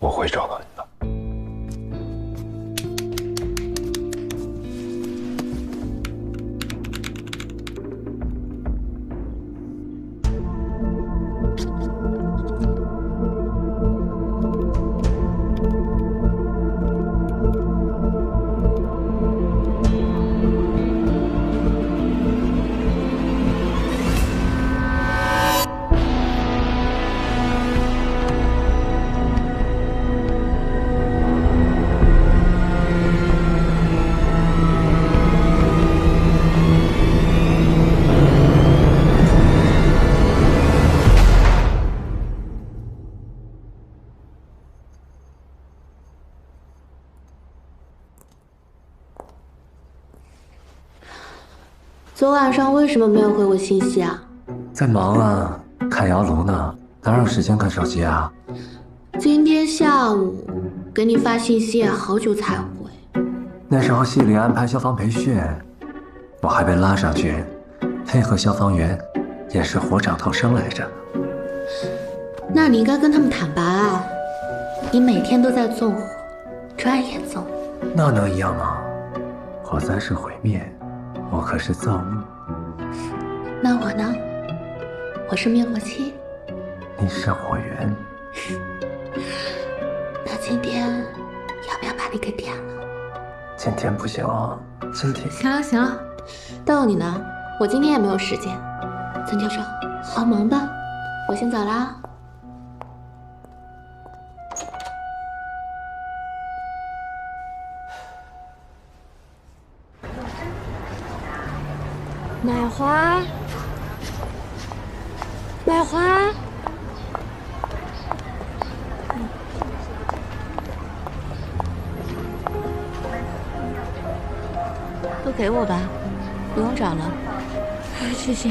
我会找到你的。昨晚上为什么没有回我信息啊？在忙啊，看窑炉呢，哪有时间看手机啊？今天下午给你发信息也好久才回。那时候系里安排消防培训，我还被拉上去，配合消防员，也是火长头生来着。那你应该跟他们坦白啊！你每天都在纵火，专业纵火。那能一样吗？火灾是毁灭，我可是造物。那我呢？我是灭火器。你是火源。那今天要不要把你给点了？今天不行哦，今天行了行了，逗你呢。我今天也没有时间。曾教授，好忙吧？我先走啦。买花，买花。都给我吧，不用找了。谢谢。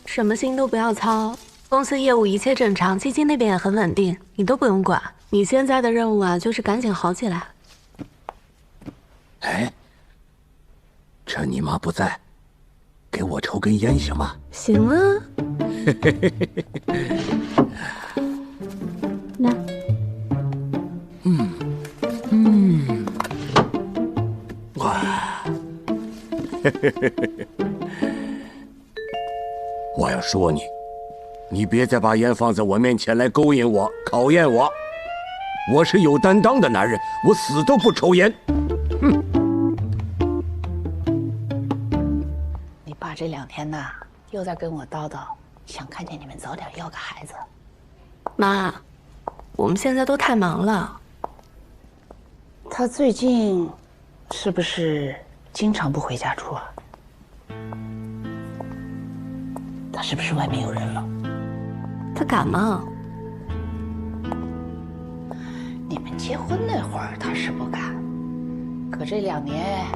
什么心都不要操，公司业务一切正常，基金那边也很稳定，你都不用管。你现在的任务啊，就是赶紧好起来。哎，趁你妈不在，给我抽根烟行吗？行啊。那，哇，我要说你，你别再把烟放在我面前来勾引我、考验我。我是有担当的男人，我死都不抽烟。哼！你爸这2天呐，又在跟我叨叨，想看见你们早点要个孩子。妈，我们现在都太忙了。他最近是不是经常不回家住啊？他是不是外面有人了？他敢吗？你们结婚那会儿他是不敢，可这2年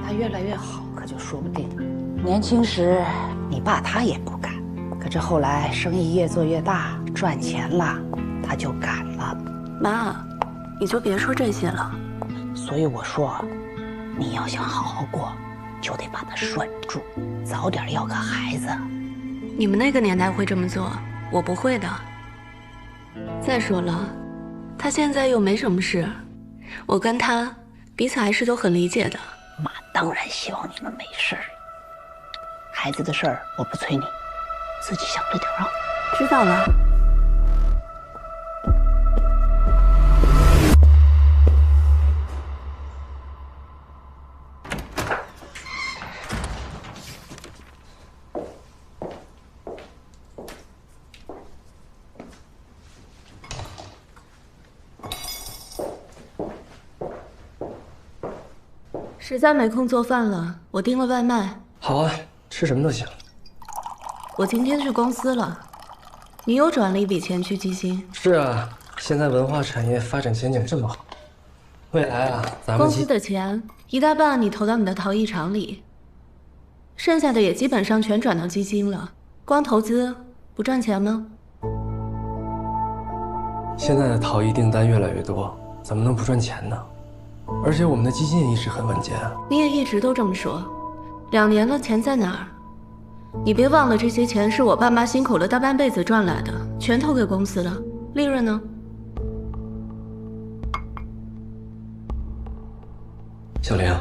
他越来越好，可就说不定。年轻时你爸他也不敢，可这后来生意越做越大，赚钱了，他就敢了。妈，你就别说这些了。所以我说，你要想好好过，就得把他拴住，早点要个孩子。你们那个年代会这么做，我不会的。再说了，他现在又没什么事，我跟他彼此还是都很理解的。妈当然希望你们没事儿。孩子的事儿我不催你，自己想着点啊。知道了。实在没空做饭了，我订了外卖。好啊，吃什么都行。我今天去公司了，你又转了一笔钱去基金。是啊，现在文化产业发展前景这么好，未来啊，咱们公司的钱一大半你投到你的陶艺厂里，剩下的也基本上全转到基金了。光投资不赚钱吗？现在的陶艺订单越来越多，怎么能不赚钱呢？而且我们的基金也一直很稳健啊。你也一直都这么说，2年了，钱在哪儿？你别忘了，这些钱是我爸妈辛苦了大半辈子赚来的，全投给公司了，利润呢？小玲，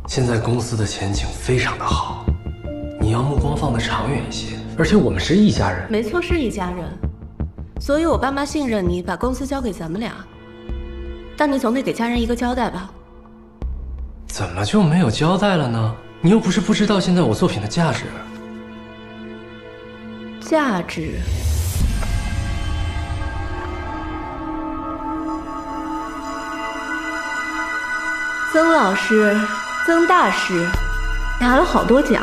现在公司的前景非常的好，你要目光放得长远一些。而且我们是一家人。没错，是一家人，所以我爸妈信任你，把公司交给咱们俩。但你总得给家人一个交代吧？怎么就没有交代了呢？你又不是不知道现在我作品的价值。价值？曾老师，曾大师，拿了好多奖，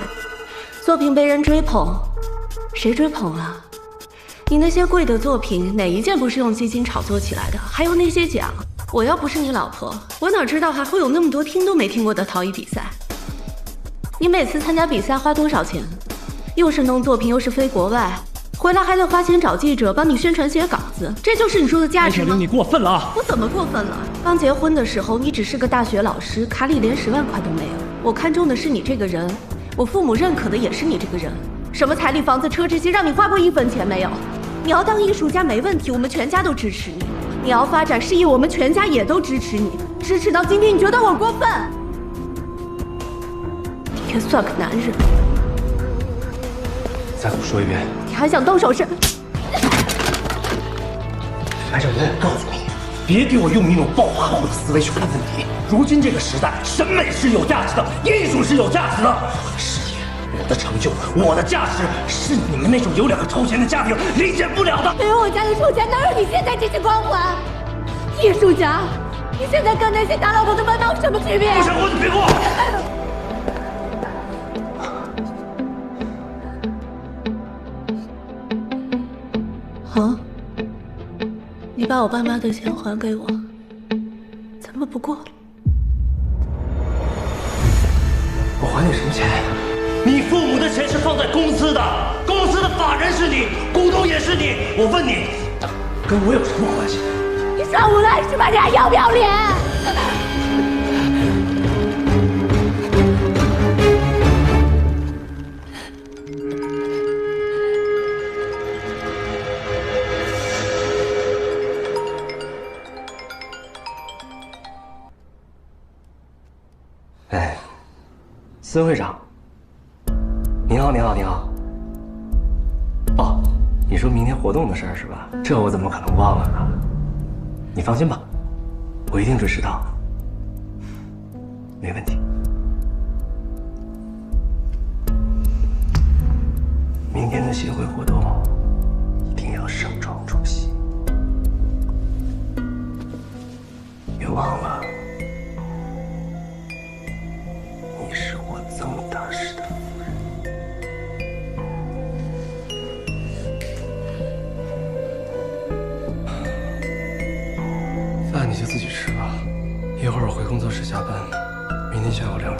作品被人追捧，谁追捧啊？你那些贵的作品，哪一件不是用基金炒作起来的？还有那些奖，我要不是你老婆，我哪知道还会有那么多听都没听过的陶艺比赛？你每次参加比赛花多少钱？又是弄作品，又是飞国外，回来还得花钱找记者帮你宣传写稿子，这就是你说的价值吗？你过分了啊！我怎么过分了？刚结婚的时候，你只是个大学老师，卡里连10万块都没有。我看中的是你这个人，我父母认可的也是你这个人。什么彩礼、房子、车这些，让你花过1分钱没有？你要当艺术家没问题，我们全家都支持你。你要发展事业，我们全家也都支持你。支持到今天，你觉得我过分？你也算个男人。再给我说一遍。你还想动手是？白小莲，告诉你，别给我用那种暴发户的思维去看问题。如今这个时代，审美是有价值的，艺术是有价值的。我的事业，我的成就，我的价值，是你们那种有2个臭钱的家庭理解不了的。没有我家的臭钱，哪有你现在这些光环？艺术家，你现在跟那些大老婆的外貌有什么区别？不想活就别过。好，你把我爸妈的钱还给我，咱们不过了。我还你什么钱？你父母的钱是放在公司的，公司的法人是你，股东也是你。我问你，跟我有什么关系？你耍无赖是吧？你还要不要脸？哎，孙会长，您好，您好，您好。哦，你说明天活动的事儿是吧？这我怎么可能忘了呢？你放心吧，我一定准时到，没问题。明天的协会活动一定要盛装出席，别忘了。你是我曾大师的夫人。饭你就自己吃吧，一会儿我回工作室加班，明天下午2点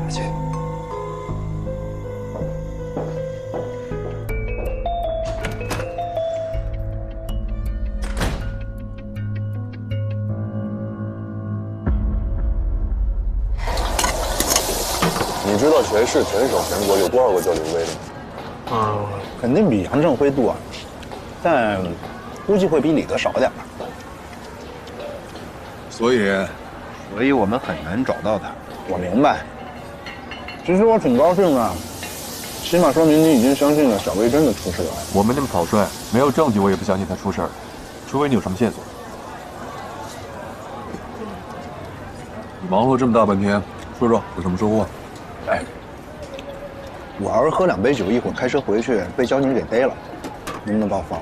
再见。你知道全市、全省、全国有多少个叫刘威的吗？肯定比杨振辉多，但估计会比李德少点吧。所以我们很难找到他。我明白，其实我挺高兴的，起码说明你已经相信了小薇真的出事了。我们那么草率，没有证据我也不相信他出事儿，除非你有什么线索。你忙活这么大半天，说说有什么收获？哎，我儿喝2杯酒，一会儿开车回去被交警给逮了，能不能帮我放？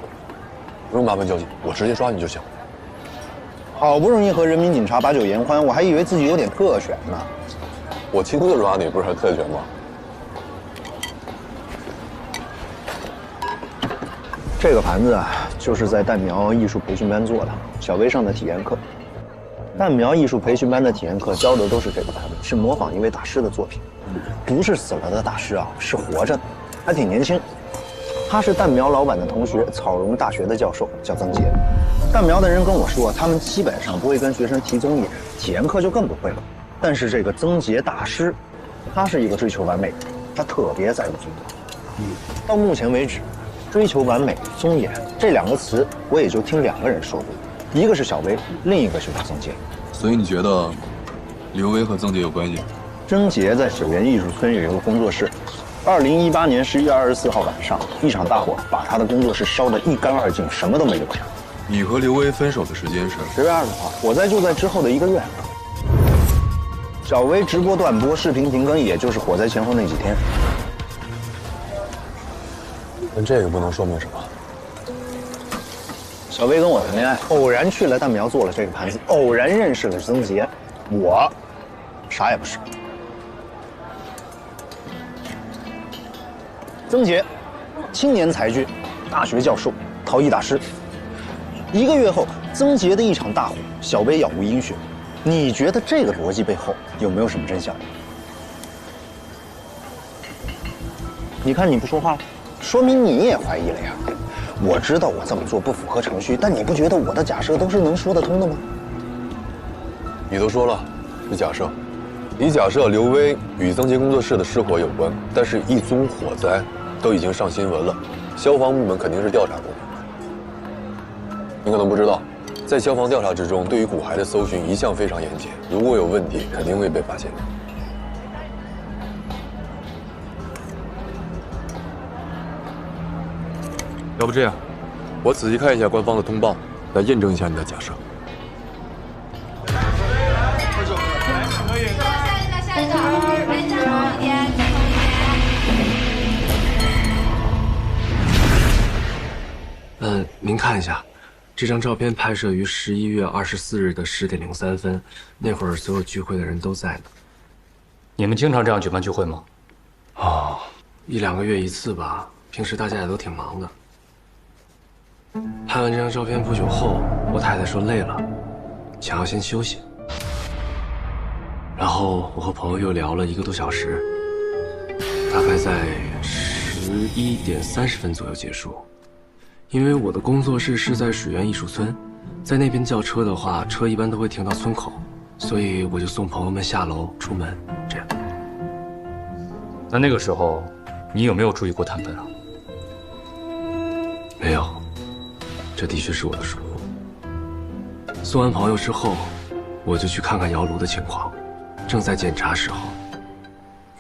不用麻烦交警，我直接抓你就行。好不容易和人民警察把酒言欢，我还以为自己有点特权呢。我亲自抓你，不是还特权吗？这个盘子啊，就是在蛋苗艺术培训班做的，小薇上的体验课。蛋苗艺术培训班的体验课教的都是这个盘子，是模仿一位大师的作品，不是死了的大师啊，是活着的，还挺年轻。他是蛋苗老板的同学，草荣大学的教授，叫曾杰。蛋苗的人跟我说，他们基本上不会跟学生提综艺，体验课就更不会了。但是这个曾杰大师，他是一个追求完美、他特别在乎尊严。到目前为止，追求完美、尊严这2个词，我也就听2个人说过，一个是小薇，另一个就是曾洁。所以你觉得刘威和曾洁有关系？曾洁在水源艺术村有一个工作室，2018年11月24号晚上，一场大火把他的工作室烧得一干二净，什么都没留下。你和刘威分手的时间是10月20号，我在就在之后的1个月。小薇直播断播，视频停更，也就是火灾前后那几天。但这个不能说明什么。小薇跟我谈恋爱，偶然去了蛋苗做了这个盘子，偶然认识了曾洁，我啥也不是。曾洁，青年才俊，大学教授，陶艺大师。1个月后，曾洁的一场大火，小薇杳无音讯。你觉得这个逻辑背后有没有什么真相？你看你不说话了，说明你也怀疑了呀。我知道我这么做不符合程序，但你不觉得我的假设都是能说得通的吗？你都说了，是假设。你假设刘威与曾洁工作室的失火有关，但是一宗火灾都已经上新闻了，消防部门肯定是调查过的。你可能不知道，在消防调查之中，对于骨骸的搜寻一向非常严谨，如果有问题，肯定会被发现。要不这样，我仔细看一下官方的通报，来验证一下你的假设。您看一下，这张照片拍摄于11月24日的10点03分，那会儿所有聚会的人都在呢。你们经常这样举办聚会吗？哦，1、2个月一次吧，平时大家也都挺忙的。拍完这张照片不久后，我太太说累了，想要先休息。然后我和朋友又聊了1个多小时，大概在11点30分左右结束。因为我的工作室是在水源艺术村，在那边叫车的话，车一般都会停到村口，所以我就送朋友们下楼出门，这样。那个时候，你有没有注意过碳盆啊？没有，这的确是我的疏忽。送完朋友之后，我就去看看窑炉的情况，正在检查时候，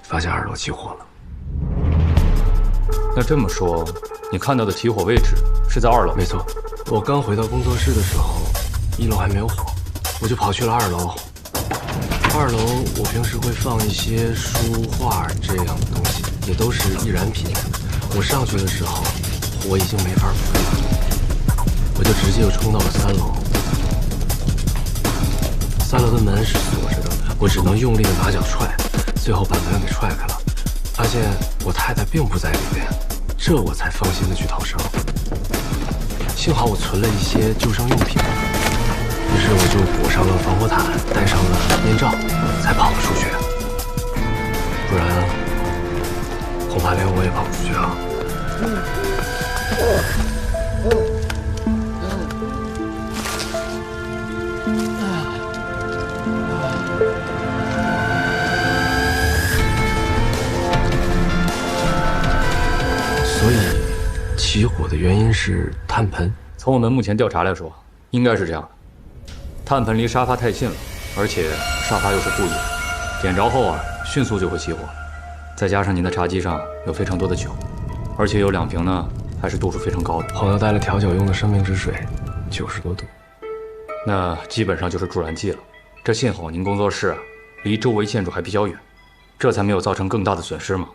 发现2楼起火了。那这么说，你看到的起火位置是在2楼？没错，我刚回到工作室的时候，1楼还没有火，我就跑去了2楼。2楼我平时会放一些书画这样的东西，也都是易燃品。我上去的时候，火已经没法扑了，我就直接又冲到了3楼。3楼的门是锁着的，我只能用力的拿脚踹，最后把门给踹开了，发现我太太并不在里面。这我才放心的去逃生。幸好我存了一些救生用品，于是我就裹上了防火毯，戴上了面罩，才跑了出去。不然，恐怕连我也跑不出去了。所以，起火的原因是炭盆。从我们目前调查来说，应该是这样的：炭盆离沙发太近了，而且沙发又是布艺，点着后迅速就会起火。再加上您的茶几上有非常多的酒，而且有2瓶呢，还是度数非常高的。朋友带了调酒用的生命之水，90多度，那基本上就是助燃剂了。这幸好您工作室离周围建筑还比较远，这才没有造成更大的损失嘛。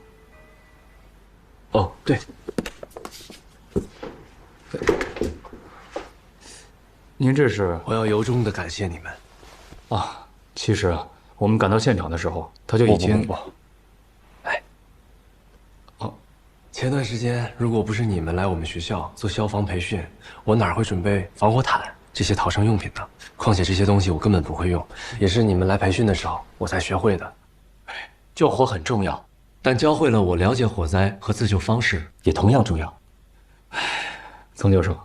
哦，对，您这是？我要由衷的感谢你们。啊，其实我们赶到现场的时候，他就已经……不，前段时间如果不是你们来我们学校做消防培训，我哪会准备防火毯这些逃生用品呢？况且这些东西我根本不会用，也是你们来培训的时候我才学会的。救火很重要，但教会了我了解火灾和自救方式也同样重要。曾教授，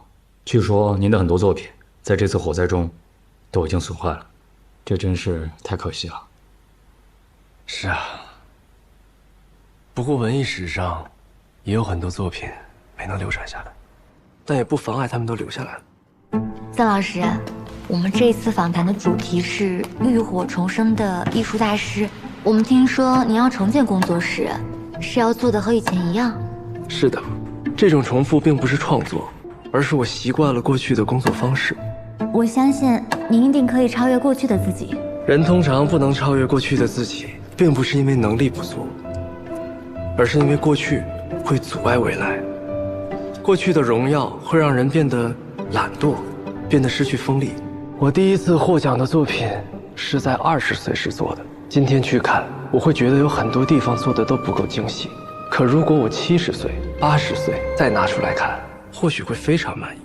据说您的很多作品在这次火灾中都已经损坏了，这真是太可惜了。是啊，不过文艺史上也有很多作品没能流传下来，但也不妨碍他们都留下来了。曾老师，我们这次访谈的主题是浴火重生的艺术大师。我们听说您要重建工作室，是要做的和以前一样？是的，这种重复并不是创作，而是我习惯了过去的工作方式。我相信您一定可以超越过去的自己。人通常不能超越过去的自己，并不是因为能力不足，而是因为过去会阻碍未来。过去的荣耀会让人变得懒惰，变得失去锋利。我第一次获奖的作品是在20岁时做的，今天去看，我会觉得有很多地方做的都不够精细。可如果我70岁、80岁再拿出来看，或许会非常满意，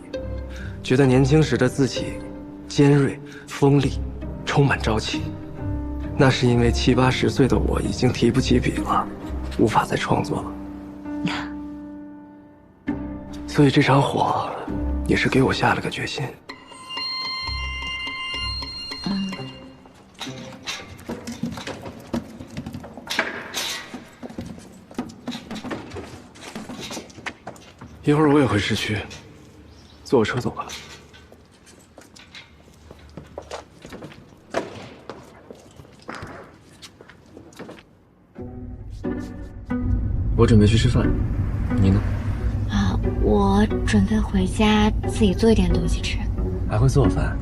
觉得年轻时的自己尖锐、锋利，充满朝气。那是因为70、80岁的我已经提不起笔了，无法再创作了。所以这场火也是给我下了个决心。一会儿我也回市区，坐我车走吧。我准备去吃饭，你呢？啊，我准备回家自己做一点东西吃。还会做饭？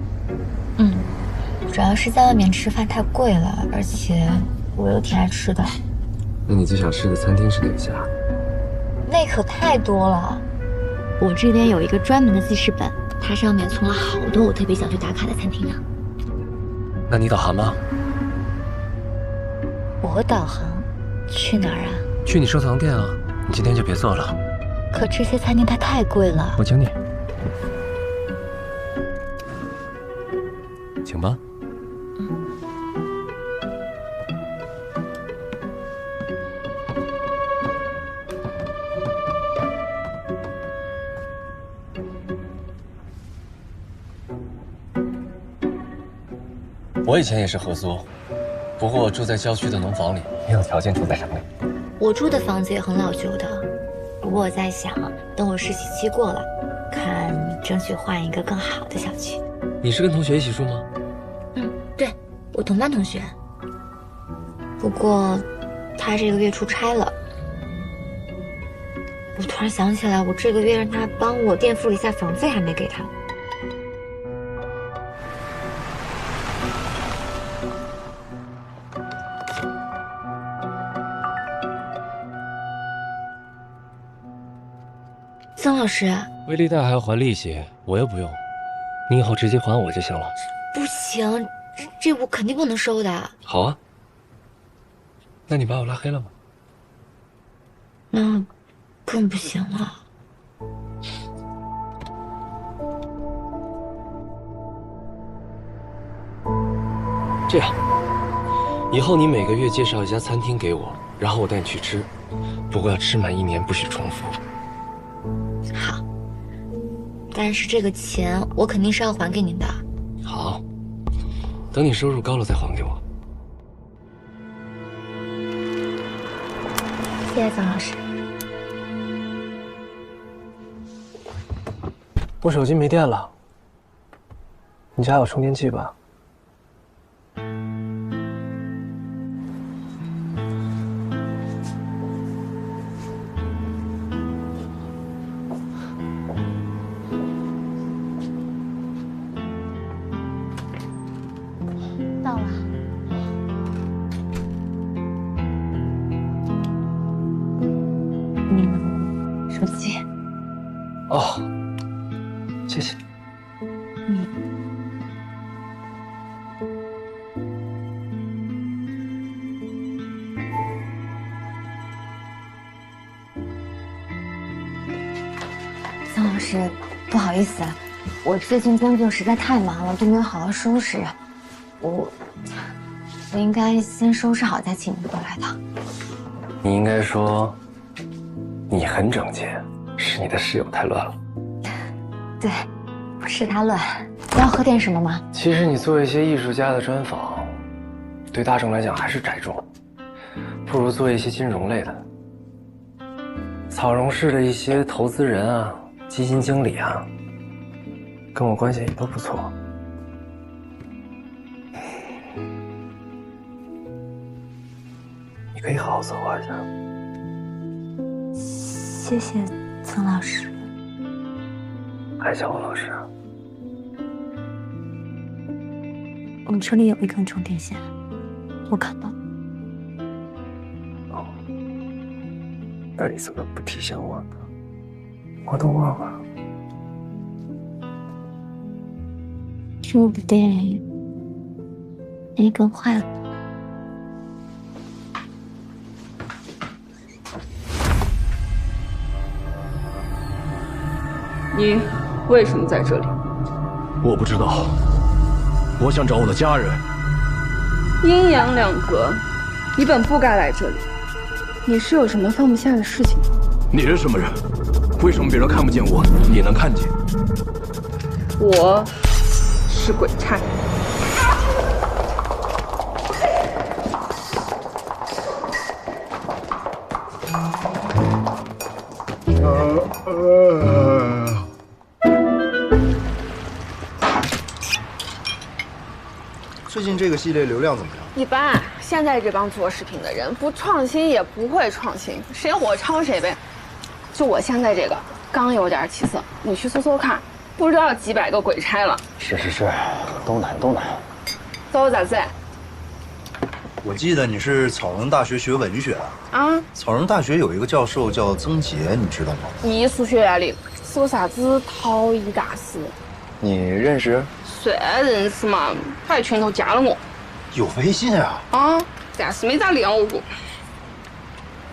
嗯，主要是在外面吃饭太贵了，而且我又挺爱吃的。那你最想吃的餐厅是哪家？那可太多了。我这边有一个专门的记事本，它上面存了好多我特别想去打卡的餐厅呢。那你导航吗？我导航？去哪儿啊？去你收藏店啊！你今天就别做了。可这些餐厅它太贵了。我请你，请吧。我以前也是合租，不过住在郊区的农房里，没有条件住在城里。我住的房子也很老旧的，不过我在想，等我实习期过了，看争取换一个更好的小区。你是跟同学一起住吗？嗯，对，我同班同学。不过他这个月出差了，我突然想起来，我这个月让他帮我垫付了一下房费，还没给他。曾老师，微利贷还要还利息，我又不用，你以后直接还我就行了。不行，这我肯定不能收的。好啊，那你把我拉黑了吗？那更不行了。这样，以后你每个月介绍一家餐厅给我，然后我带你去吃，不过要吃满1年，不许重复。好，但是这个钱我肯定是要还给您的。好，等你收入高了再还给我。谢谢曾老师。我手机没电了，你家有充电器吧？到了。手机。哦，谢谢。曾老师，不好意思，我最近工作实在太忙了，都没有好好收拾。我应该先收拾好再请您过来的。你应该说，你很整洁，是你的室友太乱了。对，不是他乱。要喝点什么吗？其实你做一些艺术家的专访，对大众来讲还是窄众，不如做一些金融类的，草荣市的一些投资人啊、基金经理啊，跟我关系也都不错。你可以好好策划一下。谢谢曾老师。还叫我老师啊？你车里有一根充电线，我看到。哦，那你怎么不提醒我呢？我都忘了。说不定那根坏了。你为什么在这里？我不知道，我想找我的家人。阴阳两隔，你本不该来这里。你是有什么放不下的事情？你是什么人？为什么别人看不见我，你能看见？我是鬼差。最近这个系列流量怎么样？一般。现在这帮做视频的人，不创新也不会创新，谁火抄谁呗。就我现在这个，刚有点起色，你去搜搜看，不知道几百个鬼差了。是，都难。搜咋子？我记得你是草人大学学文学的啊？草人大学有一个教授叫曾杰，你知道吗？艺术学院里是个啥子陶艺大师？你认识？算认识嘛，他在群头加了我。有微信啊？啊，但是没咋聊过。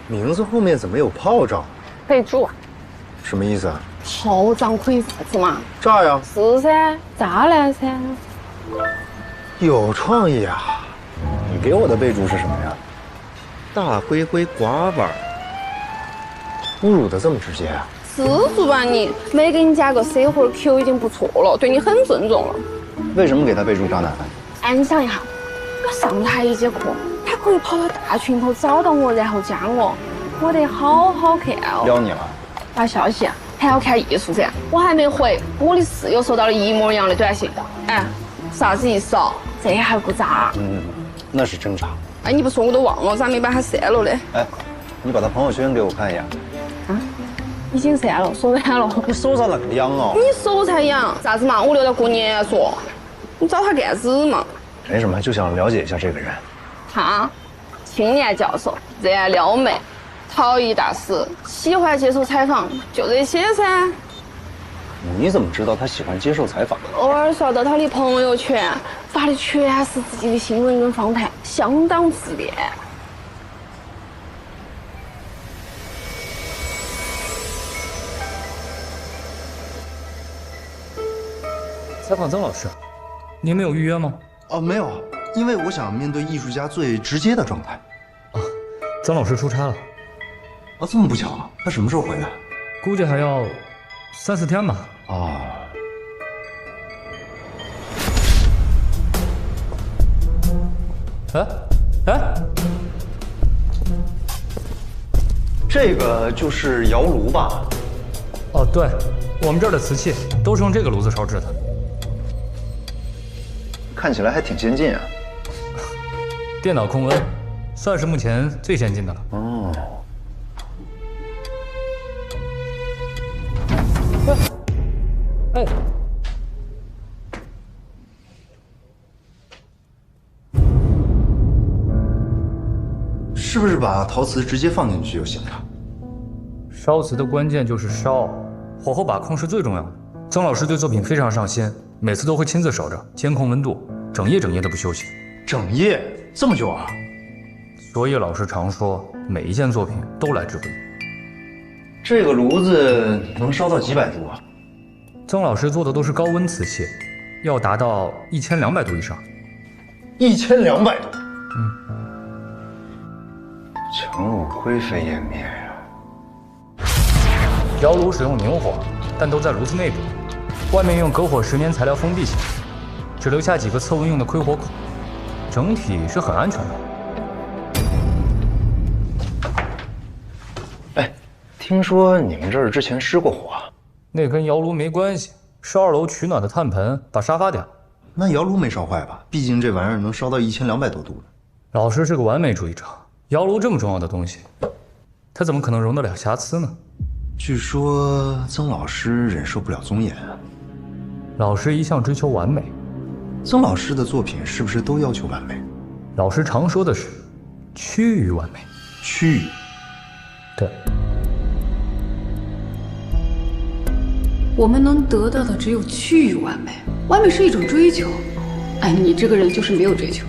名字后面怎么有炮仗？备注啊？什么意思啊？炮仗可以啥子嘛？炸呀？是噻，炸弹噻。有创意啊！你给我的备注是什么呀？大灰灰瓜娃儿。侮辱的这么直接啊？知足吧你，没给你加个 C 或者 Q 已经不错了，对你很尊重了。为什么给他备注渣男？哎，你想一下，我上他一节课，他可以跑到大群头找到我，然后加我，我得好好看哦。撩你了？发消息还要看艺术噻，我还没回，我的室友收到了一模一样的短信。哎，啥子意思哦？这还不渣？那是真渣。哎，你不说我都忘了，咋没把他删了嘞？哎，你把他朋友圈给我看一眼。啊？已经删了，说完了。你手咋那么痒哦？你手才痒，啥子嘛？我留到过年说。你找他干子嘛？没什么，就想了解一下这个人。他，青年教授，热爱撩妹，陶艺大师，喜欢接受采访，就这些噻。你怎么知道他喜欢接受采访？偶尔刷到他的朋友圈，发的全是自己的新闻跟访谈，相当自恋。采访曾老师，您没有预约吗？哦，没有，因为我想面对艺术家最直接的状态。啊，曾老师出差了。啊，这么不巧啊？他什么时候回来？估计还要3、4天吧。哦。哎，这个就是窑炉吧？哦，对，我们这儿的瓷器都是用这个炉子烧制的。看起来还挺先进啊。电脑控温，算是目前最先进的了。哦。哎。是不是把陶瓷直接放进去就行了？烧瓷的关键就是烧，火候把控是最重要的。曾老师对作品非常上心，每次都会亲自守着，监控温度，整夜的不休息。整夜这么久啊？所以老师常说，每一件作品都来之不易。这个炉子能烧到几百度啊？曾老师做的都是高温瓷器，要达到1200度以上。1200度？强弩灰飞烟灭呀！窑炉使用明火，但都在炉子内部，外面用隔火10年材料封闭起来，只留下几个测温用的窥火口，整体是很安全的。哎，听说你们这儿之前失过火，那跟窑炉没关系，是2楼取暖的炭盆把沙发点了。那窑炉没烧坏吧？毕竟这玩意儿能烧到1200多度呢。老师是个完美主义者，窑炉这么重要的东西，他怎么可能容得了瑕疵呢？据说曾老师忍受不了棕岩啊。老师一向追求完美。曾老师的作品是不是都要求完美？老师常说的是趋于完美。趋于。对。我们能得到的只有趋于完美，完美是一种追求。哎，你这个人就是没有追求。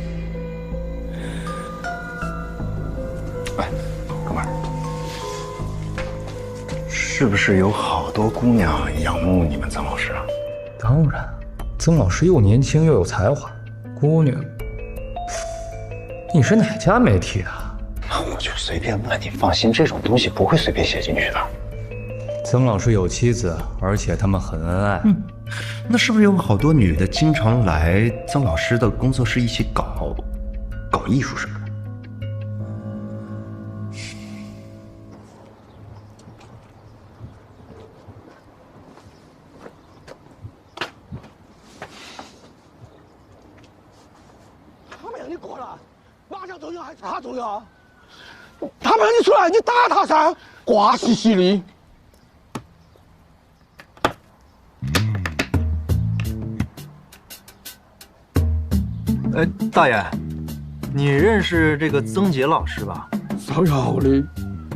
哎，哥们儿，是不是有好多姑娘仰慕你们曾老师啊？当然，曾老师又年轻又有才华，姑娘，你是哪家媒体的？我就随便问，你放心，这种东西不会随便写进去的。曾老师有妻子，而且他们很恩爱。那是不是有好多女的经常来曾老师的工作室一起搞艺术什么的？他们让你过来，马上重要还是他重要？他们让你出来，你打他噻，瓜兮兮的。大爷，你认识这个曾杰老师吧？烧窑的，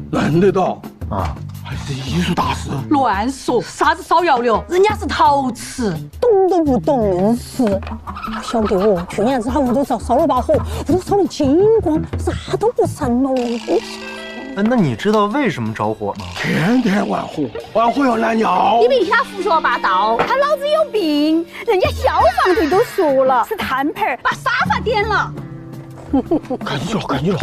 认得到啊，还是艺术大师。乱说，啥子烧窑的？人家是陶瓷，懂都不懂硬是。晓得哦，去年子他屋头烧了把火，屋头烧得精光，啥都不剩了。那你知道为什么着火吗？天天玩火，玩火要拦尿。你别听他胡说八道，他脑子有病。人家消防队都说了，是炭盆把沙发点了。赶紧了，赶紧了。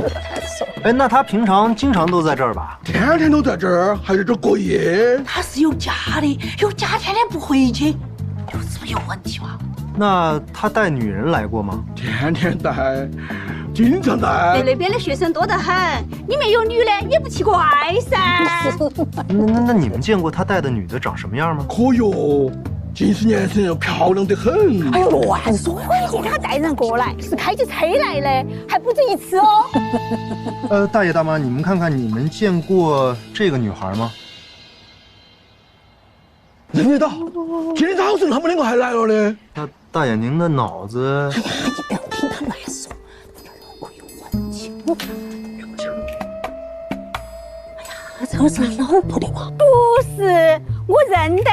哎，那他平常经常都在这儿吧？天天都在这儿，还在这儿过夜。他是有家的，有家天天不回去，你说是不是有问题啊？那他带女人来过吗？天天带，经常带。那边的学生多得很，里面有女的也不奇怪噻。那你们见过他带的女的长什么样吗？可哟，近视年轻人漂亮得很。哎呦，乱说！今天他带人过来，是开起车来的，还不止一次哦。大爷大妈，你们看看，你们见过这个女孩吗？认得到，今天早上他们两个还来了呢。大爷，您的脑子……你不要听他乱说，你这脑壳有问题。哎呀，这个是他老婆的哇？不是，我认得，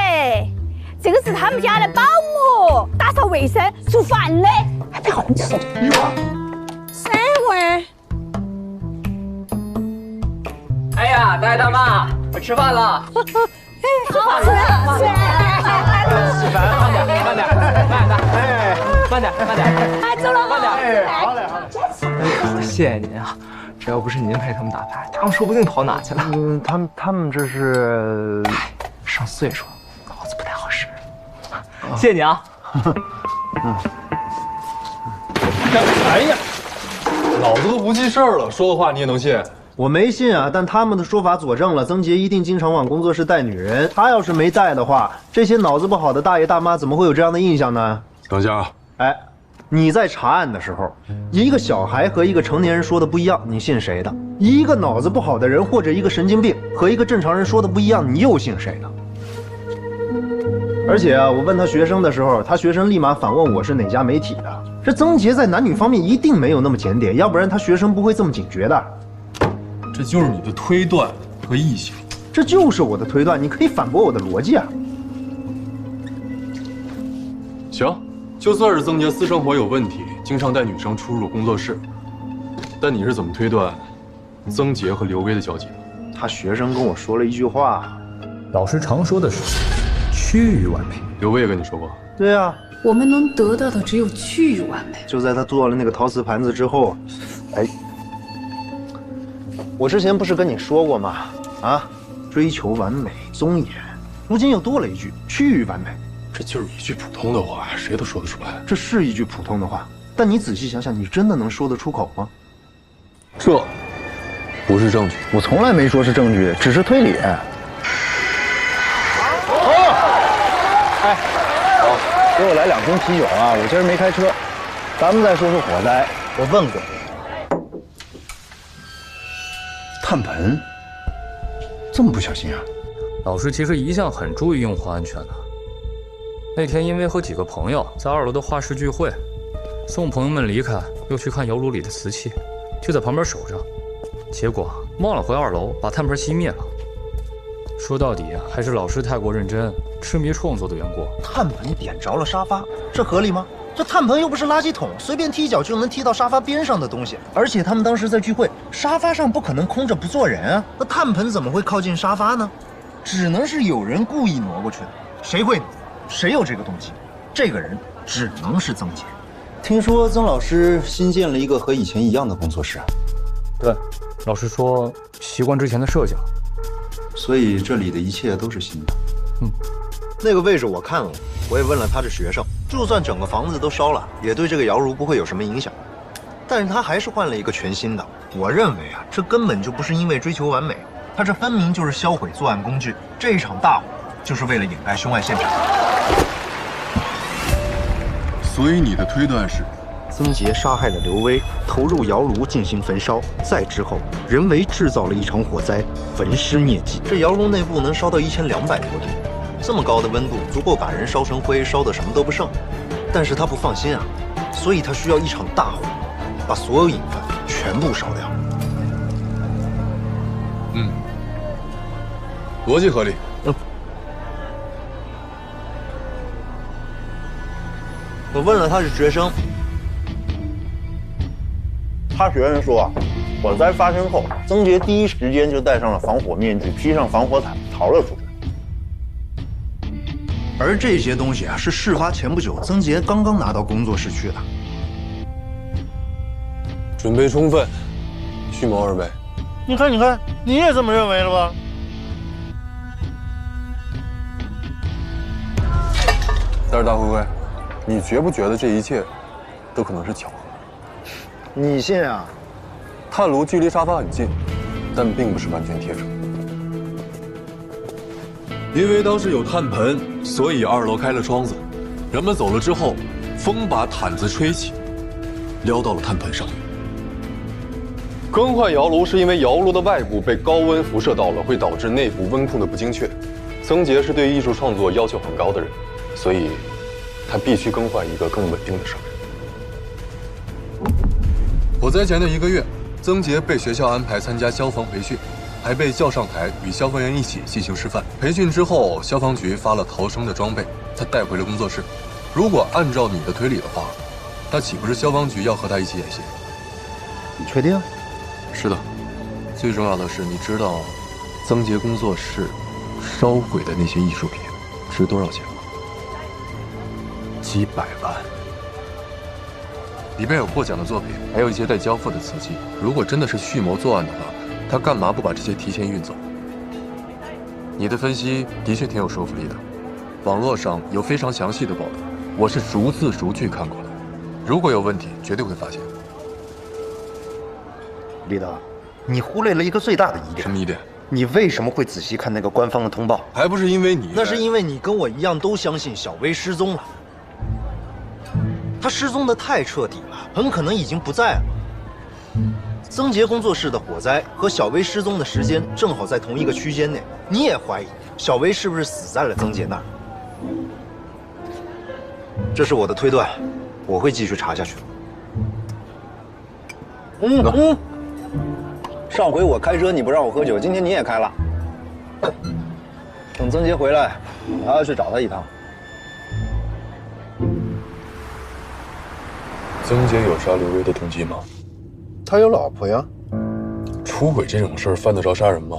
这个是他们家的保姆，打扫卫生、做饭的。还别好吃。你娃。三位。哎呀，大爷大妈，我吃饭了。吃饭了，吃饭，慢点，慢点，慢点，哎，慢点，慢点，哎，走了，慢点，好嘞，好嘞。谢谢您啊，这要不是您陪他们打牌，他们说不定跑哪去了。他们这是上岁数，脑子不太好使。谢谢你啊。哎呀，老子都不记事儿了，说的话你也能信？我没信啊，但他们的说法佐证了曾杰一定经常往工作室带女人。他要是没带的话，这些脑子不好的大爷大妈怎么会有这样的印象呢？等下，哎，你在查案的时候，一个小孩和一个成年人说的不一样，你信谁的？一个脑子不好的人或者一个神经病和一个正常人说的不一样，你又信谁的？而且啊，我问他学生的时候，他学生立马反问我是哪家媒体的。这曾杰在男女方面一定没有那么检点，要不然他学生不会这么警觉的。这就是你的推断和臆想。这就是我的推断，你可以反驳我的逻辑啊。行，就算是曾杰私生活有问题，经常带女生出入工作室，但你是怎么推断曾杰和刘威的交集的？他学生跟我说了一句话，老师常说的是趋于完美。刘威也跟你说过？对啊，我们能得到的只有趋于完美。就在他做了那个陶瓷盘子之后，哎。我之前不是跟你说过吗？啊，追求完美、尊严，如今又多了一句趋于完美。这就是一句普通的话，谁都说得出来。这是一句普通的话，但你仔细想想，你真的能说得出口吗？这不是证据。我从来没说是证据，只是推理。哎，好，给我来2瓶啤酒啊！我今儿没开车。咱们再说说火灾，我问过你，炭盆这么不小心啊？老师其实一向很注意用户安全的。那天因为和几个朋友在2楼的画室聚会，送朋友们离开，又去看窑炉里的瓷器，就在旁边守着，结果忘了回2楼把炭盆熄灭了。说到底还是老师太过认真，痴迷创作的缘故。炭盆点着了沙发，这合理吗？这炭盆又不是垃圾桶，随便踢一脚就能踢到沙发边上的东西。而且他们当时在聚会，沙发上不可能空着不坐人啊，那炭盆怎么会靠近沙发呢？只能是有人故意挪过去的。谁会挪？谁有这个动机？这个人只能是曾杰。听说曾老师新建了一个和以前一样的工作室。对，老师说习惯之前的设计了，所以这里的一切都是新的。那个位置我看了，我也问了他的学生，就算整个房子都烧了，也对这个窑炉不会有什么影响。但是他还是换了一个全新的。我认为啊，这根本就不是因为追求完美，他这分明就是销毁作案工具。这一场大火就是为了掩盖凶案现场。所以你的推断是，曾杰杀害了刘威，投入窑炉进行焚烧，再之后人为制造了一场火灾，焚尸灭迹。这窑炉内部能烧到1200多度，这么高的温度足够把人烧成灰，烧得什么都不剩。但是他不放心啊，所以他需要一场大火，把所有隐患全部烧掉。逻辑合理。我问了他是学生，他学生说啊，火灾发生后，曾杰第一时间就戴上了防火面具，披上防火毯逃了出去。而这些东西啊，是事发前不久，曾杰刚刚拿到工作室去的。准备充分，蓄谋而为。你看，你也这么认为了吧？但是大灰灰，你觉不觉得这一切都可能是巧合？你信啊？炭炉距离沙发很近，但并不是完全贴着。因为当时有炭盆，所以2楼开了窗子。人们走了之后，风把毯子吹起，撩到了炭盆上。更换窑炉是因为窑炉的外部被高温辐射到了，会导致内部温控的不精确。曾杰是对艺术创作要求很高的人，所以他必须更换一个更稳定的设备。火灾前的1个月，曾杰被学校安排参加消防培训，还被叫上台与消防员一起进行示范。培训之后，消防局发了逃生的装备，他带回了工作室。如果按照你的推理的话，那岂不是消防局要和他一起演戏？你确定？是的。最重要的是，你知道曾杰工作室烧毁的那些艺术品值多少钱吗？几百万。里边有获奖的作品，还有一些待交付的瓷器。如果真的是蓄谋作案的话，他干嘛不把这些提前运走？你的分析的确挺有说服力的，网络上有非常详细的报道，我是逐字逐句看过的。如果有问题，绝对会发现。李德，你忽略了一个最大的疑点。什么疑点？你为什么会仔细看那个官方的通报？还不是因为你？那是因为你跟我一样都相信小薇失踪了。他失踪的太彻底了，很可能已经不在了。曾杰工作室的火灾和小薇失踪的时间正好在同一个区间内，你也怀疑小薇是不是死在了曾杰那儿？这是我的推断，我会继续查下去。上回我开车你不让我喝酒，今天你也开了。等曾杰回来，我还要去找他一趟。曾杰有杀刘威的动机吗？他有老婆呀。出轨这种事儿犯得着杀人吗？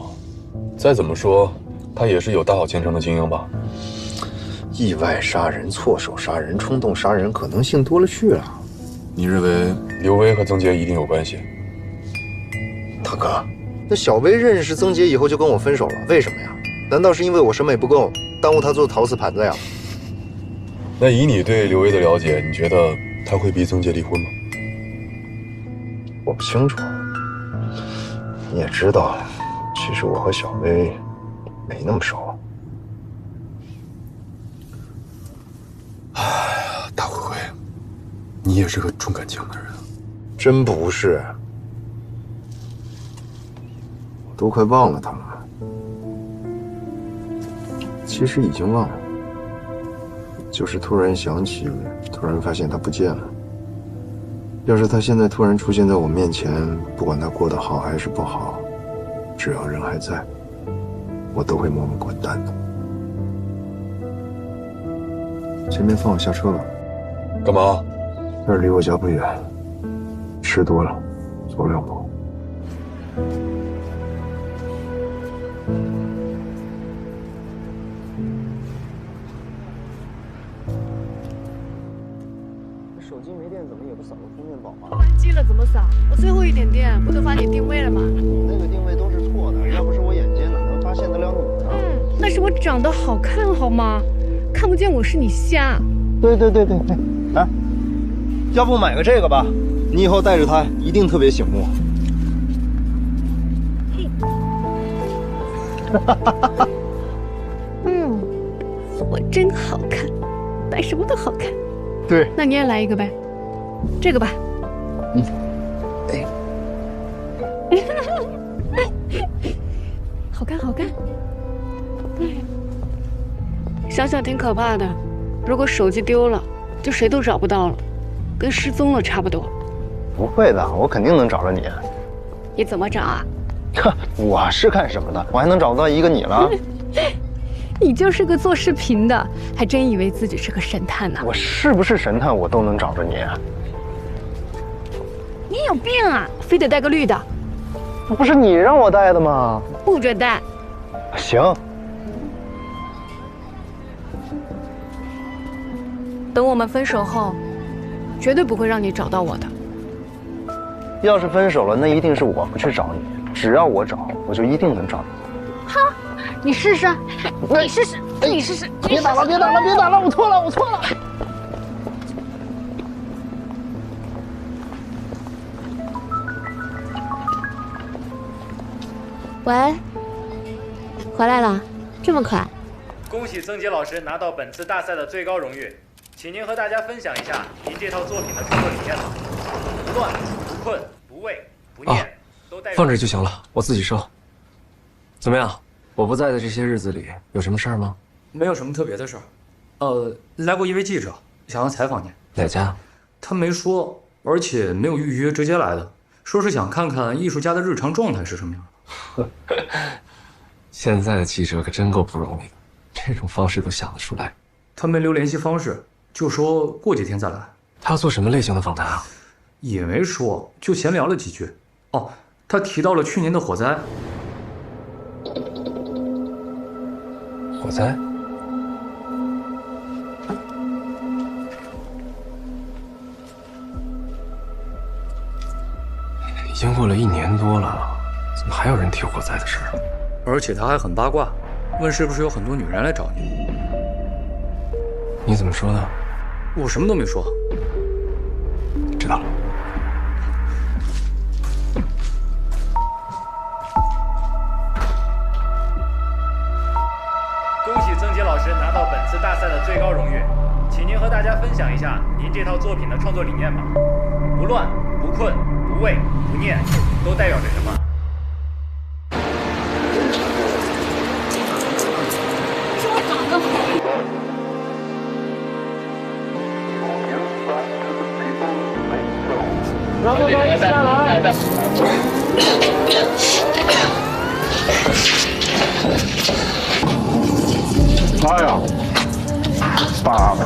再怎么说，他也是有大好前程的精英吧。意外杀人、错手杀人、冲动杀人，可能性多了去了。你认为刘威和曾杰一定有关系？大哥，那小薇认识曾杰以后就跟我分手了，为什么呀？难道是因为我审美不够，耽误他做陶瓷盘子呀？那以你对刘威的了解，你觉得他会逼曾杰离婚吗？我不清楚。你也知道，其实我和小薇没那么熟。也是个重感情的人。真不是，我都快忘了他了。其实已经忘了，就是突然想起，突然发现他不见了。要是他现在突然出现在我面前，不管他过得好还是不好，只要人还在，我都会默默滚蛋的。前面放我下车吧。干嘛？这儿离我家不远，吃多了，走2步。手机没电怎么也不扫个充电宝啊？关机了怎么扫？我最后一点电不都发你定位了吗？你那个定位都是错的，要不是我眼尖，哪能发现得了你呢？那是我长得好看好吗？看不见我是你瞎。对，哎，要不买个这个吧，你以后带着它一定特别醒目。我真好看，戴什么都好看。对，那你也来一个呗，这个吧。好看。对，想想挺可怕的。如果手机丢了，就谁都找不到了，跟失踪了差不多。不会的，我肯定能找着你。你怎么找啊？我是干什么的？我还能找到一个你了？你就是个做视频的，还真以为自己是个神探呢。我是不是神探，我都能找着你。你有病啊！非得带个绿的？不是你让我带的吗？不准带。行。等我们分手后，绝对不会让你找到我的。要是分手了，那一定是我不去找你。只要我找，我就一定能找到。哈，你试试，你试试，你试试。别打了，我错了。喂，回来了，这么快？恭喜曾洁老师拿到本次大赛的最高荣誉，请您和大家分享一下您这套作品的创作理念吧。不乱、不困、不畏、不念，都代表放这就行了，我自己收。怎么样？我不在的这些日子里，有什么事儿吗？没有什么特别的事儿。来过一位记者，想要采访您。哪家？他没说，而且没有预约，直接来的，说是想看看艺术家的日常状态是什么样的。现在的记者可真够不容易的，这种方式都想得出来。他没留联系方式，就说过几天再来。他要做什么类型的访谈啊？也没说，就闲聊了几句。哦，他提到了去年的火灾。火灾？已经过了1年多了，怎么还有人提火灾的事儿？而且他还很八卦，问是不是有很多女人来找你。你怎么说的？我什么都没说。知道了。恭喜曾洁老师拿到本次大赛的最高荣誉，请您和大家分享一下您这套作品的创作理念吧。不乱、不困、不畏、不念，都代表着什么？让我们下来。哎呀，爸爸，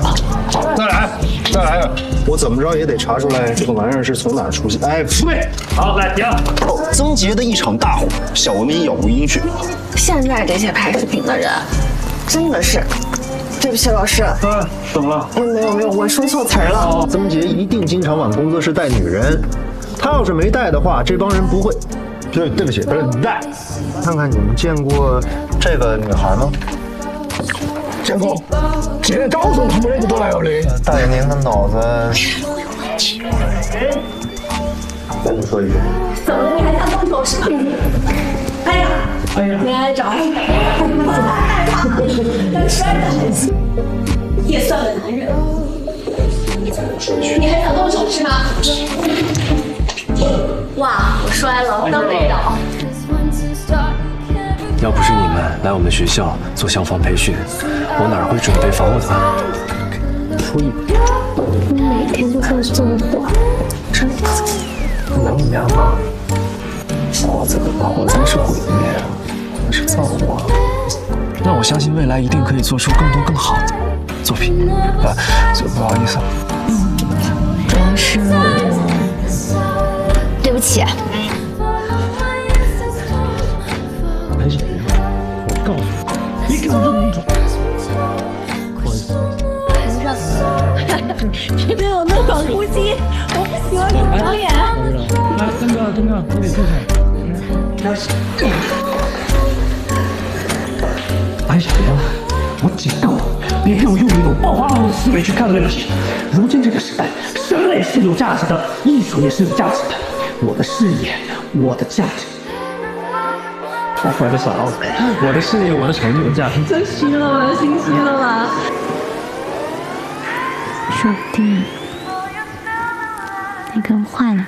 再来个！我怎么着也得查出来这个玩意儿是从哪儿出现。哎，对，好，来停。曾洁的一场大火，小民杳无音讯。现在这些拍视频的人，真的是，对不起老师。怎么了？没有，我说错词儿了。曾洁一定经常往工作室带女人，她要是没带的话，这帮人不会。对不起，不是带。看看你们见过这个女孩吗？见过，今天早上他们两个都来了的。大爷，您的脑子。再说一遍。怎么了？你还想动手是吧？哎呀，来找我，害怕，但摔得很轻，也算个男人。你还想动手是吗？哇，我摔了，当没倒。要不是你们来我们学校做消防培训，我哪会准备防火团？呸！你每天都在做火，真的能量吗？火灾是毁灭，我们是造火。那我相信未来一定可以做出更多更好的作品。不好意思，主要是对不起。潘晓云，我告诉你，别给我用那种。别对我们广呼吸，我不喜欢这种表演。来，真的，你得坐下。潘晓云，我警告你，别给我用那种暴发户的思维去看问题。如今这个时代，审美是有价值的，艺术也是有价值的。我的事业，我的价值。我怀的小老虎，我的事业，我的成就价值。真虚了吗？心虚了吗？说不定那个人坏了呢。